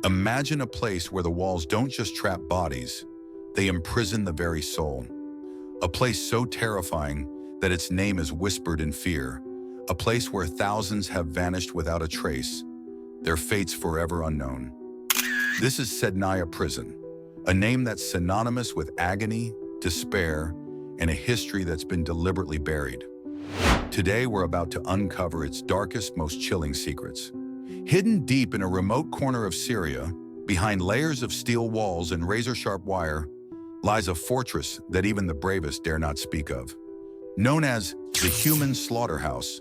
Imagine a place where the walls don't just trap bodies, they imprison the very soul. A place so terrifying that its name is whispered in fear. A place where thousands have vanished without a trace, their fates forever unknown. This is Sednaya Prison, a name that's synonymous with agony, despair, and a history that's been deliberately buried. Today, we're about to uncover its darkest, most chilling secrets. Hidden deep in a remote corner of Syria, behind layers of steel walls and razor-sharp wire, lies a fortress that even the bravest dare not speak of. Known as the Human Slaughterhouse,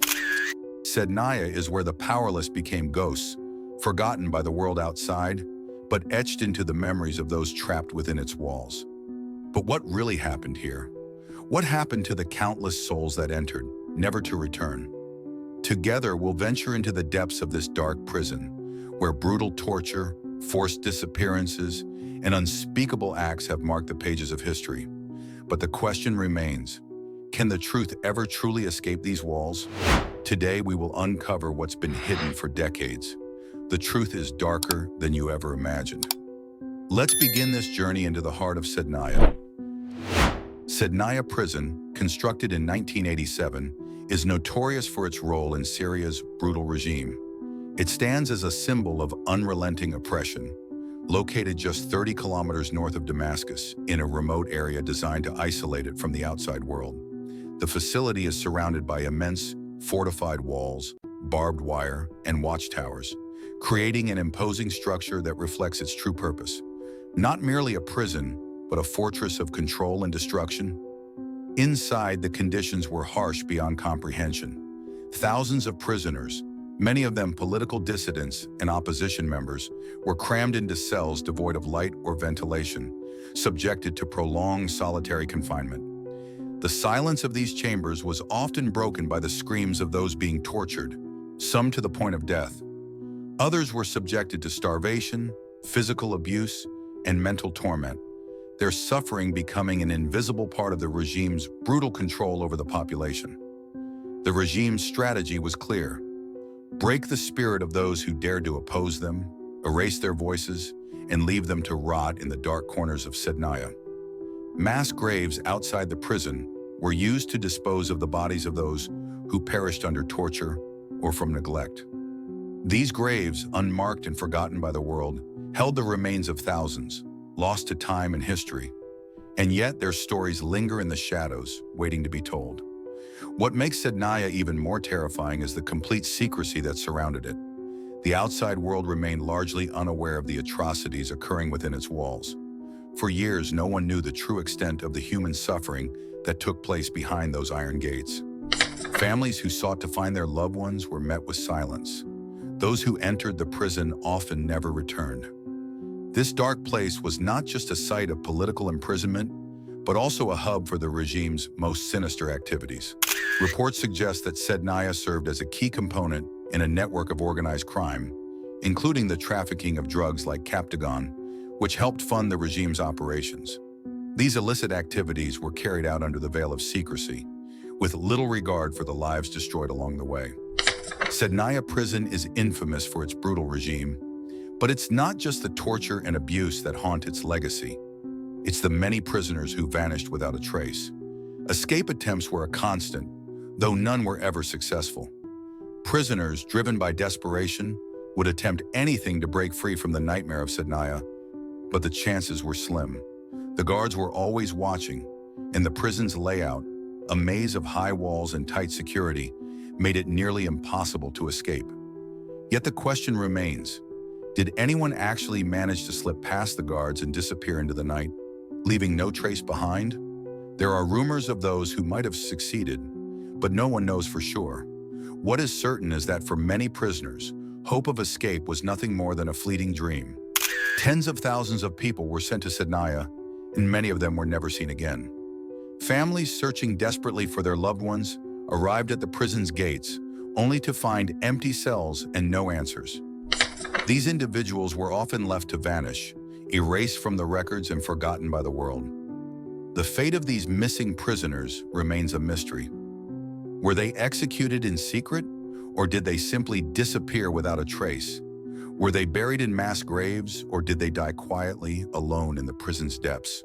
Sednaya is where the powerless became ghosts, forgotten by the world outside, but etched into the memories of those trapped within its walls. But what really happened here? What happened to the countless souls that entered, never to return? Together, we'll venture into the depths of this dark prison, where brutal torture, forced disappearances, and unspeakable acts have marked the pages of history. But the question remains, can the truth ever truly escape these walls? Today, we will uncover what's been hidden for decades. The truth is darker than you ever imagined. Let's begin this journey into the heart of Sednaya. Sednaya Prison, constructed in 1987, is notorious for its role in Syria's brutal regime. It stands as a symbol of unrelenting oppression, located just 30 kilometers north of Damascus, in a remote area designed to isolate it from the outside world. The facility is surrounded by immense, fortified walls, barbed wire, and watchtowers, creating an imposing structure that reflects its true purpose. Not merely a prison, but a fortress of control and destruction. Inside, the conditions were harsh beyond comprehension. Thousands of prisoners, many of them political dissidents and opposition members, were crammed into cells devoid of light or ventilation, subjected to prolonged solitary confinement. The silence of these chambers was often broken by the screams of those being tortured, some to the point of death. Others were subjected to starvation, physical abuse, and mental torment, their suffering becoming an invisible part of the regime's brutal control over the population. The regime's strategy was clear: break the spirit of those who dared to oppose them, erase their voices, and leave them to rot in the dark corners of Sednaya. Mass graves outside the prison were used to dispose of the bodies of those who perished under torture or from neglect. These graves, unmarked and forgotten by the world, held the remains of thousands, lost to time and history, and yet their stories linger in the shadows, waiting to be told. What makes Sednaya even more terrifying is the complete secrecy that surrounded it. The outside world remained largely unaware of the atrocities occurring within its walls. For years, no one knew the true extent of the human suffering that took place behind those iron gates. Families who sought to find their loved ones were met with silence. Those who entered the prison often never returned. This dark place was not just a site of political imprisonment, but also a hub for the regime's most sinister activities. Reports suggest that Sednaya served as a key component in a network of organized crime, including the trafficking of drugs like Captagon, which helped fund the regime's operations. These illicit activities were carried out under the veil of secrecy, with little regard for the lives destroyed along the way. Sednaya Prison is infamous for its brutal regime, but it's not just the torture and abuse that haunt its legacy. It's the many prisoners who vanished without a trace. Escape attempts were a constant, though none were ever successful. Prisoners, driven by desperation, would attempt anything to break free from the nightmare of Sednaya, but the chances were slim. The guards were always watching, and the prison's layout, a maze of high walls and tight security, made it nearly impossible to escape. Yet the question remains: did anyone actually manage to slip past the guards and disappear into the night, leaving no trace behind? There are rumors of those who might have succeeded, but no one knows for sure. What is certain is that for many prisoners, hope of escape was nothing more than a fleeting dream. Tens of thousands of people were sent to Sednaya, and many of them were never seen again. Families searching desperately for their loved ones arrived at the prison's gates, only to find empty cells and no answers. These individuals were often left to vanish, erased from the records and forgotten by the world. The fate of these missing prisoners remains a mystery. Were they executed in secret, or did they simply disappear without a trace? Were they buried in mass graves, or did they die quietly, alone in the prison's depths?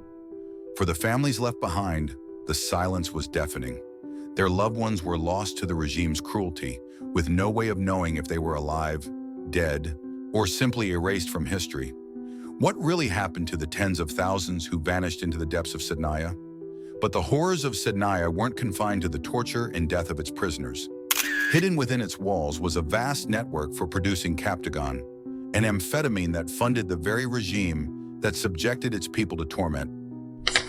For the families left behind, the silence was deafening. Their loved ones were lost to the regime's cruelty, with no way of knowing if they were alive, dead, or simply erased from history. What really happened to the tens of thousands who vanished into the depths of Syria? But the horrors of Sednaya weren't confined to the torture and death of its prisoners. Hidden within its walls was a vast network for producing captagon, an amphetamine that funded the very regime that subjected its people to torment.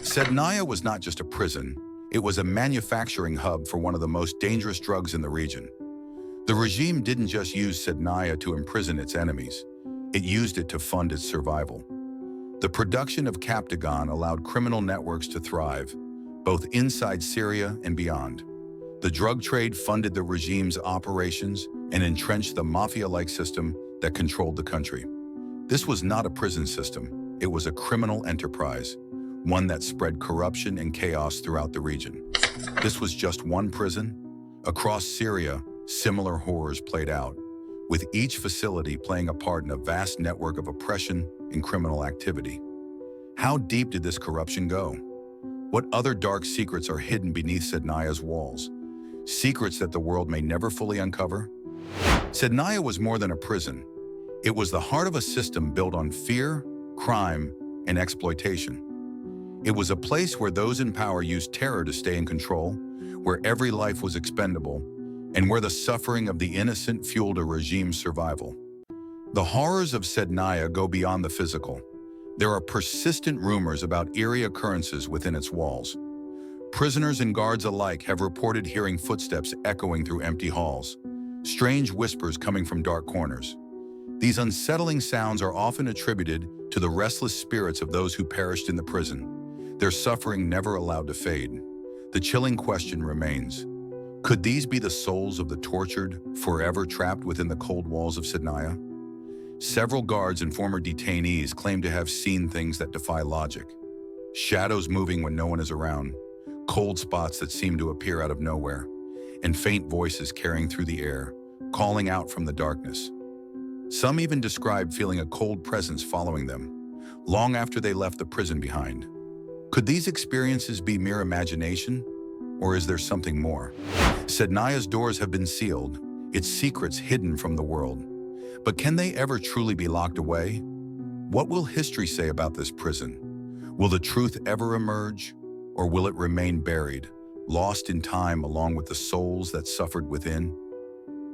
Sednaya was not just a prison, it was a manufacturing hub for one of the most dangerous drugs in the region. The regime didn't just use Sednaya to imprison its enemies, it used it to fund its survival. The production of captagon allowed criminal networks to thrive, both inside Syria and beyond. The drug trade funded the regime's operations and entrenched the mafia-like system that controlled the country. This was not a prison system, it was a criminal enterprise, one that spread corruption and chaos throughout the region. This was just one prison. Across Syria, similar horrors played out, with each facility playing a part in a vast network of oppression and criminal activity. How deep did this corruption go? What other dark secrets are hidden beneath Sednaya's walls? Secrets that the world may never fully uncover? Sednaya was more than a prison. It was the heart of a system built on fear, crime, and exploitation. It was a place where those in power used terror to stay in control, where every life was expendable, and where the suffering of the innocent fueled a regime's survival. The horrors of Sednaya go beyond the physical. There are persistent rumors about eerie occurrences within its walls. Prisoners and guards alike have reported hearing footsteps echoing through empty halls, strange whispers coming from dark corners. These unsettling sounds are often attributed to the restless spirits of those who perished in the prison, their suffering never allowed to fade. The chilling question remains: could these be the souls of the tortured, forever trapped within the cold walls of Sednaya? Several guards and former detainees claim to have seen things that defy logic. Shadows moving when no one is around, cold spots that seem to appear out of nowhere, and faint voices carrying through the air, calling out from the darkness. Some even describe feeling a cold presence following them, long after they left the prison behind. Could these experiences be mere imagination, or is there something more? Sednaya's doors have been sealed, its secrets hidden from the world. But can they ever truly be locked away? What will history say about this prison? Will the truth ever emerge, or will it remain buried, lost in time along with the souls that suffered within?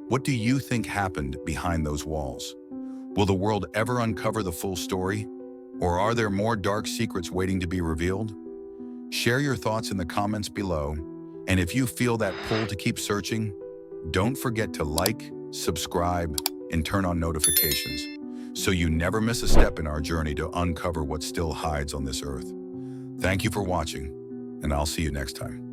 What do you think happened behind those walls? Will the world ever uncover the full story? Or are there more dark secrets waiting to be revealed? Share your thoughts in the comments below, and if you feel that pull to keep searching, don't forget to like, subscribe, and turn on notifications so you never miss a step in our journey to uncover what still hides on this earth. Thank you for watching, and I'll see you next time.